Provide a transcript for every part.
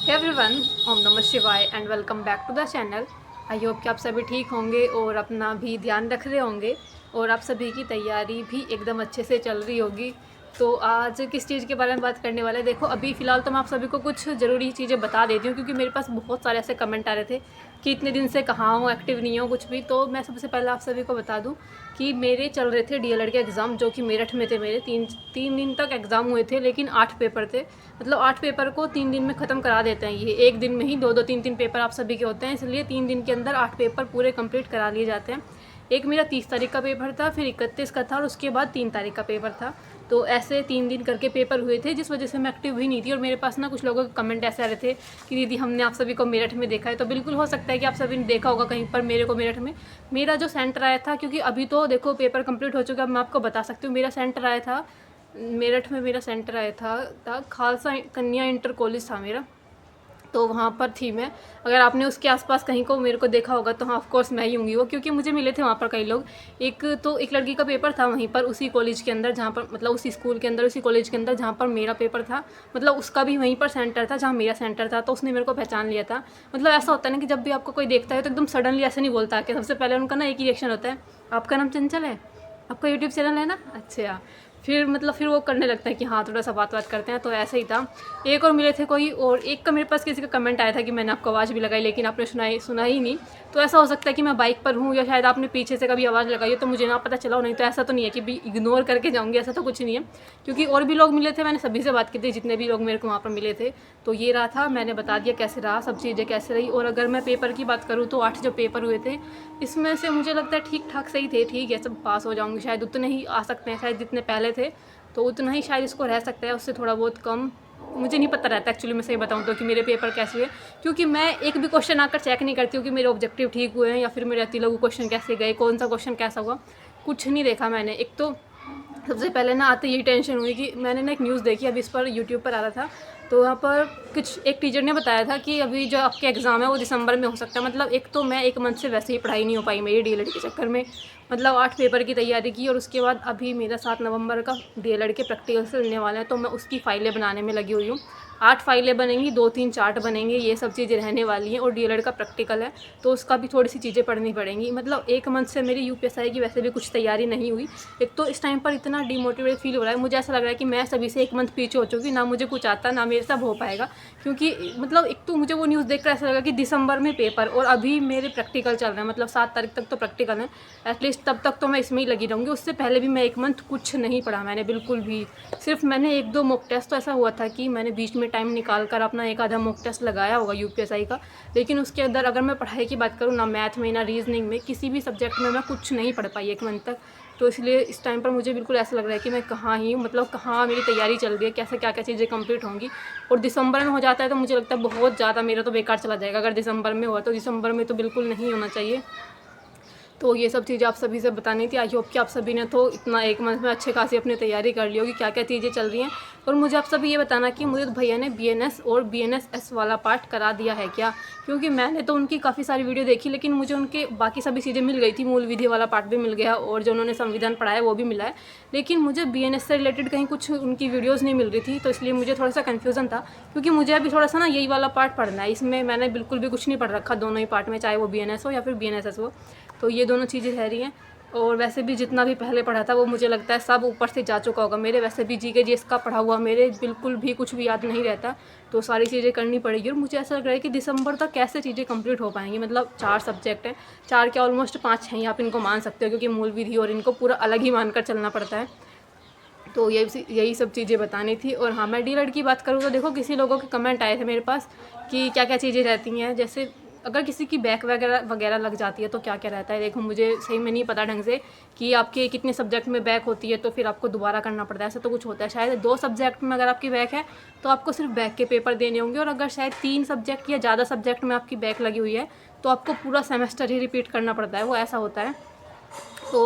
Hey everyone, ओम नमः शिवाय and welcome back to the channel. I hope कि आप सभी ठीक होंगे और अपना भी ध्यान रख रहे होंगे और आप सभी की तैयारी भी एकदम अच्छे से चल रही होगी। तो आज किस चीज़ के बारे में बात करने वाले हैं? देखो, अभी फ़िलहाल तो मैं आप सभी को कुछ ज़रूरी चीज़ें बता देती हूँ क्योंकि मेरे पास बहुत सारे ऐसे कमेंट आ रहे थे कि इतने दिन से कहाँ हूँ, एक्टिव नहीं हूँ कुछ भी। तो मैं सबसे पहले आप सभी को बता दूँ कि मेरे चल रहे थे डीएलएड के एग्ज़ाम, जो कि मेरठ में थे। मेरे तीन दिन तक एग्ज़ाम हुए थे, लेकिन 8 पेपर थे। मतलब 8 पेपर को 3 दिन में ख़त्म करा देते हैं। ये एक दिन में ही 2-2 3-3 पेपर आप सभी के होते हैं, इसलिए 3 दिन के अंदर 8 पेपर पूरे कंप्लीट करा लिए जाते हैं। एक मेरा 30 तारीख का पेपर था, फिर 31 का था और उसके बाद 3 तारीख का पेपर था। तो ऐसे 3 दिन करके पेपर हुए थे, जिस वजह से मैं एक्टिव हुई नहीं थी। और मेरे पास ना कुछ लोगों के कमेंट ऐसे आ रहे थे कि दीदी हमने आप सभी को मेरठ में देखा है। तो बिल्कुल हो सकता है कि आप सभी ने देखा होगा कहीं पर मेरे को मेरठ में। मेरा जो सेंटर आया था, क्योंकि अभी तो देखो पेपर कंप्लीट हो चुका है, मैं आपको बता सकती हूँ। मेरा सेंटर आया था मेरठ में, मेरा सेंटर आया था खालसा कन्या इंटर कॉलेज था मेरा। तो वहाँ पर थी मैं। अगर आपने उसके आसपास कहीं को मेरे को देखा होगा तो हाँ, ऑफ कोर्स मैं ही होंगी वो, क्योंकि मुझे मिले थे वहाँ पर कई लोग। एक लड़की का पेपर था वहीं पर, उसी कॉलेज के अंदर जहाँ पर, मतलब उसी स्कूल के अंदर, उसी कॉलेज के अंदर जहाँ पर मेरा पेपर था। मतलब उसका भी वहीं पर सेंटर था जहाँ मेरा सेंटर था। तो उसने मेरे को पहचान लिया था। मतलब ऐसा होता है ना कि जब भी आपको कोई देखता है तो एकदम सडनली ऐसे नहीं बोलता कि सबसे पहले उनका ना एक ही रिएक्शन होता है, आपका नाम चंचल है, आपका यूट्यूब चैनल है ना, अच्छा। फिर वो करने लगता है कि हाँ थोड़ा सा बात करते हैं। तो ऐसे ही था। एक और मिले थे कोई, और एक का मेरे पास किसी का कमेंट आया था कि मैंने आपको आवाज़ भी लगाई लेकिन आपने सुना ही नहीं। तो ऐसा हो सकता है कि मैं बाइक पर हूँ, या शायद आपने पीछे से कभी आवाज़ लगाई हो तो मुझे ना पता चला हो। नहीं तो ऐसा तो नहीं है कि भी इग्नोर करके जाऊँगी, ऐसा तो कुछ नहीं है। क्योंकि और भी लोग मिले थे, मैंने सभी से बात की थी, जितने भी लोग मेरे को वहाँ पर मिले थे। तो ये रहा था, मैंने बता दिया कैसे रहा, सब चीज़ें कैसे रही। और अगर मैं पेपर की बात करूँ तो 8 जो पेपर हुए थे, इसमें से मुझे लगता है ठीक ठाक सही थे। ठीक है, सब पास हो जाऊँगी, शायद उतने ही आ सकते हैं, शायद जितने पहले थे तो उतना ही शायद इसको रह सकता है, उससे थोड़ा बहुत कम मुझे नहीं पता रहता एक्चुअली। मैं सही बताऊँ तो कि मेरे पेपर कैसे हुए, क्योंकि मैं एक भी क्वेश्चन आकर चेक नहीं करती हूँ कि मेरे ऑब्जेक्टिव ठीक हुए हैं या फिर मेरे अति लघु क्वेश्चन कैसे गए, कौन सा क्वेश्चन कैसा हुआ, कुछ नहीं देखा मैंने। एक तो सबसे पहले ना आते यही टेंशन हुई कि मैंने ना एक न्यूज़ देखी, अभी इस पर यूट्यूब पर आ रहा था। तो वहाँ पर कुछ एक टीचर ने बताया था कि अभी जो आपके एग्ज़ाम है वो दिसंबर में हो सकता है। मतलब एक तो मैं 1 मंथ से वैसे ही पढ़ाई नहीं हो पाई मेरी डीएलएड के चक्कर में। मतलब 8 पेपर की तैयारी की, और उसके बाद अभी मेरा 7 नवंबर का डीएलएड के प्रैक्टिकल्स चलने वाले हैं। तो मैं उसकी फ़ाइलें बनाने में लगी हुई हूँ। 8 फाइलें बनेंगी, 2-3 चार्ट बनेंगे, ये सब चीज़ें रहने वाली हैं। और डीएलएड का प्रैक्टिकल है तो उसका भी थोड़ी सी चीज़ें पढ़नी पड़ेंगी। मतलब 1 मंथ से मेरी यूपीएसआई की वैसे भी कुछ तैयारी नहीं हुई। एक तो इस टाइम पर इतना डिमोटिवेट फील हो रहा है, मुझे ऐसा लग रहा है कि मैं सभी से 1 मंथ पीछे हो चुकी, ना मुझे कुछ आता, ना मेरे से अब हो पाएगा। क्योंकि मतलब एक तो मुझे वो न्यूज़ देखकर ऐसा लगा कि दिसंबर में पेपर और अभी मेरे प्रैक्टिकल चल रहे हैं। मतलब 7 तारीख तक तो प्रैक्टिकल है, एटलीस्ट तब तक तो मैं इसमें ही लगी रहूँगी। उससे पहले भी मैं 1 मंथ कुछ नहीं पढ़ा मैंने, बिल्कुल भी। सिर्फ मैंने 1-2 मॉक टेस्ट, तो ऐसा हुआ था कि मैंने बीच में टाइम निकाल कर अपना एक आधा मॉक टेस्ट लगाया होगा यूपीएसआई का। लेकिन उसके अंदर अगर मैं पढ़ाई की बात करूँ, ना मैथ में ना रीजनिंग में, किसी भी सब्जेक्ट में मैं कुछ नहीं पढ़ पाई 1 मंथ तक। तो इसलिए इस टाइम पर मुझे बिल्कुल ऐसा लग रहा है कि मैं कहाँ ही हूँ, मतलब कहाँ मेरी तैयारी चल रही है, कैसे क्या क्या चीज़ें कंप्लीट होंगी। और दिसंबर में हो जाता है तो मुझे लगता है बहुत ज़्यादा मेरा तो बेकार चला जाएगा। अगर दिसंबर में हुआ तो दिसंबर में तो बिल्कुल नहीं होना चाहिए। तो ये सब चीज़ें आप सभी से बतानी थी। आई होप कि आप सभी ने तो इतना 1 मंथ में अच्छे खासी अपनी तैयारी कर ली होगी, क्या क्या चीज़ें चल रही हैं। और मुझे आप सभी ये बताना कि मुझे भैया ने बीएनएस और बीएनएसएस वाला पार्ट करा दिया है क्या, क्योंकि मैंने तो उनकी काफ़ी सारी वीडियो देखी, लेकिन मुझे उनके बाकी सभी चीज़ें मिल गई थी। मूल विधि वाला पार्ट भी मिल गया और जो उन्होंने संविधान पढ़ाया वो भी मिला है, लेकिन मुझे बीएनएस से रिलेटेड कहीं कुछ उनकी वीडियोज़ नहीं मिल रही थी। तो इसलिए मुझे थोड़ा सा कन्फ्यूज़न था, क्योंकि मुझे अभी थोड़ा सा ना यही वाला पार्ट पढ़ना है। इसमें मैंने बिल्कुल भी कुछ नहीं पढ़ रखा दोनों ही पार्ट में, चाहे वो बीएनएस हो या फिर बीएनएसएस हो। तो ये दोनों चीज़ें रह रही हैं। और वैसे भी जितना भी पहले पढ़ा था वो मुझे लगता है सब ऊपर से जा चुका होगा मेरे। वैसे भी जीके जीएस का पढ़ा हुआ मेरे बिल्कुल भी कुछ भी याद नहीं रहता। तो सारी चीज़ें करनी पड़ेगी, और मुझे ऐसा लग रहा है कि दिसंबर तक कैसे चीज़ें कंप्लीट हो पाएंगी। मतलब 4 सब्जेक्ट हैं, 4 के ऑलमोस्ट 5 हैं, आप इनको मान सकते हो, क्योंकि मूल विधि और इनको पूरा अलग ही मानकर चलना पड़ता है। तो यही सब चीज़ें बतानी थी। और हाँ, मैं डीएलएड की बात करूँ तो देखो, किसी लोगों के कमेंट आए थे मेरे पास कि क्या क्या चीज़ें रहती हैं। जैसे अगर किसी की बैक वगैरह लग जाती है तो क्या क्या रहता है। देखो, मुझे सही में नहीं पता ढंग से कि आपके कितने सब्जेक्ट में बैक होती है, तो फिर आपको दोबारा करना पड़ता है, ऐसा तो कुछ होता है। शायद 2 सब्जेक्ट में अगर आपकी बैक है तो आपको सिर्फ बैक के पेपर देने होंगे, और अगर शायद 3 सब्जेक्ट या ज़्यादा सब्जेक्ट में आपकी बैक लगी हुई है तो आपको पूरा सेमेस्टर ही रिपीट करना पड़ता है, वो ऐसा होता है। तो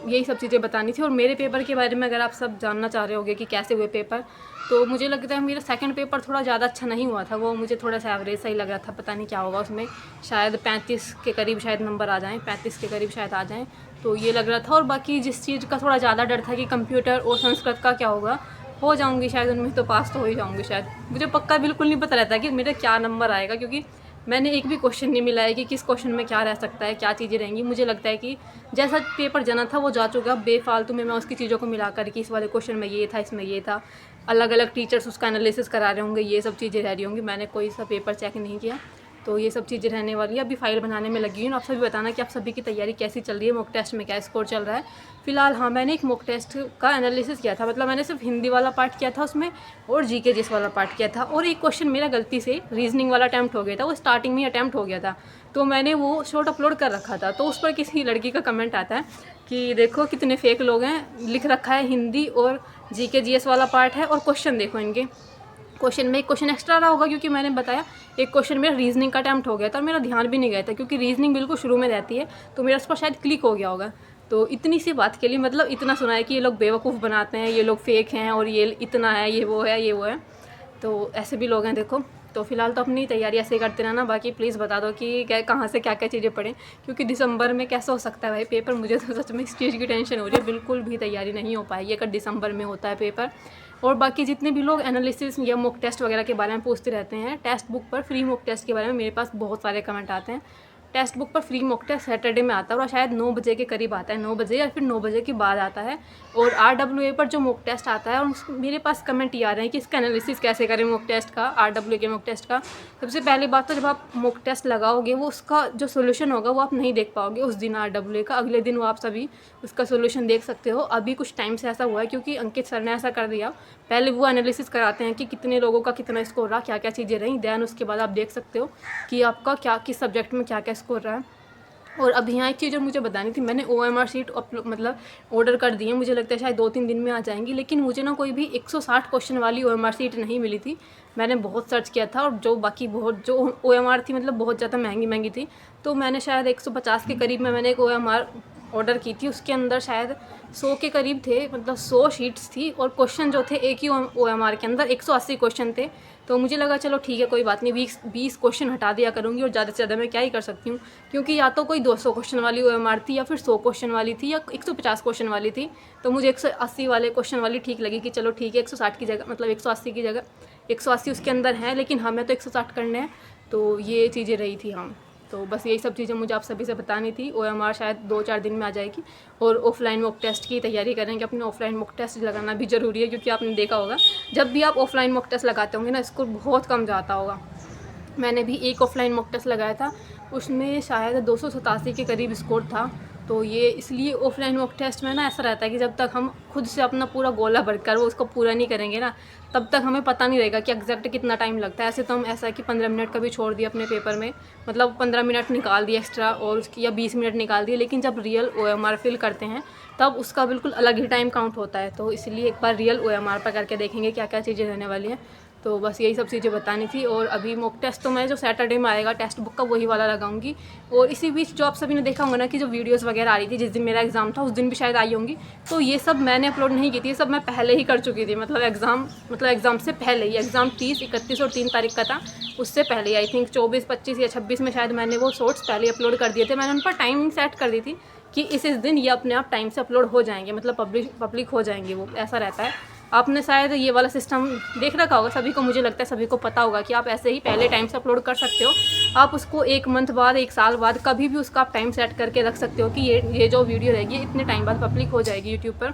यही सब चीज़ें बतानी थी। और मेरे पेपर के बारे में अगर आप सब जानना चाह रहे होगे कि कैसे हुए पेपर, तो मुझे लगता है मेरा सेकंड पेपर थोड़ा ज़्यादा अच्छा नहीं हुआ था। वो मुझे थोड़ा सा एवरेज सही लग रहा था, पता नहीं क्या होगा उसमें, शायद 35 के करीब शायद नंबर आ जाएँ, 35 के करीब शायद आ जाएँ, तो ये लग रहा था। और बाकी जिस चीज़ का थोड़ा ज़्यादा डर था कि कंप्यूटर और संस्कृत का क्या होगा, हो जाऊँगी शायद उनमें, तो पास तो हो ही जाऊँगी शायद। मुझे पक्का बिल्कुल नहीं पता रहता है कि मेरा क्या नंबर आएगा, क्योंकि मैंने एक भी क्वेश्चन नहीं मिला है कि किस क्वेश्चन में क्या रह सकता है, क्या चीज़ें रहेंगी। मुझे लगता है कि जैसा पेपर जाना था वो जा चुका, बेफालतू में मैं उसकी चीज़ों को मिला कर कि इस वाले क्वेश्चन में ये था, इसमें ये था, अलग अलग टीचर्स उसका एनालिसिस करा रहे होंगे, ये सब चीज़ें रह रही होंगी। मैंने कोई सा पेपर चेक नहीं किया, तो ये सब चीज़ें रहने वाली है। अभी फाइल बनाने में लगी हूँ। आप सभी बताना कि आप सभी की तैयारी कैसी चल रही है, मॉक टेस्ट में क्या स्कोर चल रहा है। फिलहाल हाँ, मैंने एक मॉक टेस्ट का एनालिसिस किया था, मतलब मैंने सिर्फ हिंदी वाला पार्ट किया था उसमें, और जीके जिस वाला पार्ट किया था, और एक क्वेश्चन मेरा गलती से रीजनिंग वाला अटैम्प्ट हो गया था, वो स्टार्टिंग में अटैम्प्ट हो गया था, तो मैंने वो शॉर्ट अपलोड कर रखा था। तो उस पर किसी लड़की का कमेंट आता है कि देखो कितने फेक लोग हैं, लिख रखा है हिंदी और जीके जीएस वाला पार्ट है, और क्वेश्चन देखो इनके, क्वेश्चन में एक क्वेश्चन एक्स्ट्रा रहा होगा, क्योंकि मैंने बताया एक क्वेश्चन मेरा रीजनिंग का अटैम्प्ट हो गया था और मेरा ध्यान भी नहीं गया था, क्योंकि रीजनिंग बिल्कुल शुरू में रहती है, तो मेरा उस पर शायद क्लिक हो गया होगा। तो इतनी सी बात के लिए मतलब इतना सुना है कि ये लोग बेवकूफ़ बनाते हैं, ये लोग फेक हैं, और ये इतना है, ये वो है, ये वो है। तो ऐसे भी लोग हैं देखो। तो फिलहाल तो अपनी तैयारी ऐसे करते रहना। बाकी प्लीज़ बता दो कि क्या, कहाँ से क्या क्या चीज़ें पढ़ें, क्योंकि दिसंबर में कैसा हो सकता है भाई पेपर। मुझे तो सच में इस चीज़ की टेंशन हो रही है, बिल्कुल भी तैयारी नहीं हो पाएगी अगर दिसंबर में होता है पेपर। और बाकी जितने भी लोग एनालिसिस या मॉक टेस्ट वगैरह के बारे में पूछते रहते हैं, टेस्ट बुक पर फ्री मॉक टेस्ट के बारे में मेरे पास बहुत सारे कमेंट आते हैं। टेस्ट बुक पर फ्री मॉक टेस्ट सैटरडे में आता है, और शायद 9 बजे के करीब आता है, 9 बजे या फिर 9 बजे के बाद आता है। और RWA पर जो मॉक टेस्ट आता है, और मेरे पास कमेंट ये आ रहे हैं कि इसका एनालिसिस कैसे करें मॉक टेस्ट का, RWA के मॉक टेस्ट का। सबसे पहली बात तो जब आप मॉक टेस्ट लगाओगे, वो उसका जो सोल्यूशन होगा वो आप नहीं देख पाओगे उस दिन RWA का, अगले दिन वो आप सभी उसका सोल्यूशन देख सकते हो। अभी कुछ टाइम से ऐसा हुआ है, क्योंकि अंकित सर ने ऐसा कर दिया, पहले वो एनालिसिस कराते हैं कि कितने लोगों का कितना स्कोर रहा, क्या क्या चीज़ें रहीं, दैन उसके बाद आप देख सकते हो कि आपका क्या किस सब्जेक्ट में क्या क्या स्कोर रहा है। और अब यहाँ एक चीज़ और मुझे बतानी थी, मैंने OMR शीट मतलब ऑर्डर कर दी है, मुझे लगता है शायद 2-3 दिन में आ जाएंगी, लेकिन मुझे ना कोई भी 160 क्वेश्चन वाली OMR शीट नहीं मिली थी। मैंने बहुत सर्च किया था, और जो बाकी बहुत जो OMR थी मतलब बहुत ज़्यादा महंगी थी, तो मैंने शायद 150 के करीब में मैंने एक OMR ऑर्डर की थी। उसके अंदर शायद 100 के करीब थे, मतलब 100 शीट्स थी, और क्वेश्चन जो थे एक ही OMR के अंदर 180 क्वेश्चन थे। तो मुझे लगा चलो ठीक है, कोई बात नहीं, 20 क्वेश्चन हटा दिया करूँगी, और ज़्यादा से ज़्यादा मैं क्या ही कर सकती हूँ, क्योंकि या तो कोई 200 क्वेश्चन वाली OMR थी, या फिर 100 क्वेश्चन वाली थी, या 150 क्वेश्चन वाली थी। तो मुझे 180 वाले क्वेश्चन वाली ठीक लगी कि चलो ठीक है, 160 की जगह मतलब 180 की जगह 180 उसके अंदर है, लेकिन हमें तो 160 करने हैं। तो ये चीज़ें रही थी हाँ। तो बस यही सब चीज़ें मुझे आप सभी से बतानी थी। OMR शायद 2-4 दिन में आ जाएगी, और ऑफलाइन मॉक टेस्ट की तैयारी करेंगे। अपने ऑफलाइन मॉक टेस्ट लगाना भी ज़रूरी है, क्योंकि आपने देखा होगा जब भी आप ऑफलाइन मॉक टेस्ट लगाते होंगे ना, स्कोर बहुत कम जाता होगा। मैंने भी एक ऑफलाइन मॉक टेस्ट लगाया था, उसमें शायद 287 के करीब स्कोर था। तो ये इसलिए ऑफलाइन मॉक टेस्ट में ना ऐसा रहता है कि जब तक हम खुद से अपना पूरा गोला भरकर वो उसको पूरा नहीं करेंगे ना, तब तक हमें पता नहीं रहेगा कि एग्जैक्ट कितना टाइम लगता है। ऐसे तो हम ऐसा है कि 15 मिनट का भी छोड़ दिया अपने पेपर में, मतलब 15 मिनट निकाल दिए एक्स्ट्रा, और उसकी या 20 मिनट निकाल दिए, लेकिन जब रियल OMR फिल करते हैं तब उसका बिल्कुल अलग ही टाइम काउंट होता है। तो इसलिए एक बार रियल OMR पर करके देखेंगे क्या क्या चीज़ें रहने वाली हैं। तो बस यही सब चीज़ें बतानी थी। और अभी मॉक टेस्ट तो मैं जो सैटरडे में आएगा टेस्ट बुक का वही वाला लगाऊंगी। और इसी बीच जो आप सभी ने देखा होगा ना कि जो वीडियोस वगैरह आ रही थी, जिस दिन मेरा एग्ज़ाम था उस दिन भी शायद आई होंगी, तो ये सब मैंने अपलोड नहीं की थी, ये सब मैं पहले ही कर चुकी थी, मतलब एग्ज़ाम से पहले ही। एग्ज़ाम 30, 31 और 3 तारीख का था, उससे पहले ही आई थिंक 24, 25 या 26 में शायद मैंने वो शॉर्ट्स पहले अपलोड कर दिए थे। मैंने उन पर टाइमिंग सेट कर दी थी कि इस दिन ये अपने आप टाइम से अपलोड हो जाएंगे, मतलब पब्लिक हो जाएंगे, वो ऐसा रहता है। आपने शायद ये वाला सिस्टम देख रखा होगा सभी को, मुझे लगता है सभी को पता होगा कि आप ऐसे ही पहले टाइम से अपलोड कर सकते हो। आप उसको 1 मंथ बाद, 1 साल बाद, कभी भी उसका आप टाइम सेट करके रख सकते हो कि ये जो वीडियो रहेगी इतने टाइम बाद पब्लिक हो जाएगी यूट्यूब पर।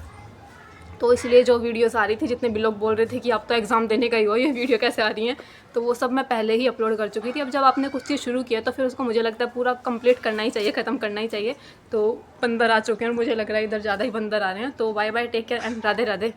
तो इसलिए जो वीडियोस आ रही थी, जितने भी लोग बोल रहे थे कि आप तो एग्ज़ाम देने का ही हो, ये वीडियो कैसे आ रही हैं, तो वो सब मैं पहले ही अपलोड कर चुकी थी। अब जब आपने कुछ चीज़ शुरू किया तो फिर उसको मुझे लगता है पूरा कंप्लीट करना ही चाहिए, ख़त्म करना ही चाहिए। तो बंदर आ चुके हैं, मुझे लग रहा है इधर ज़्यादा ही बंदर आ रहे हैं। तो bye bye, take care and Radhe Radhe.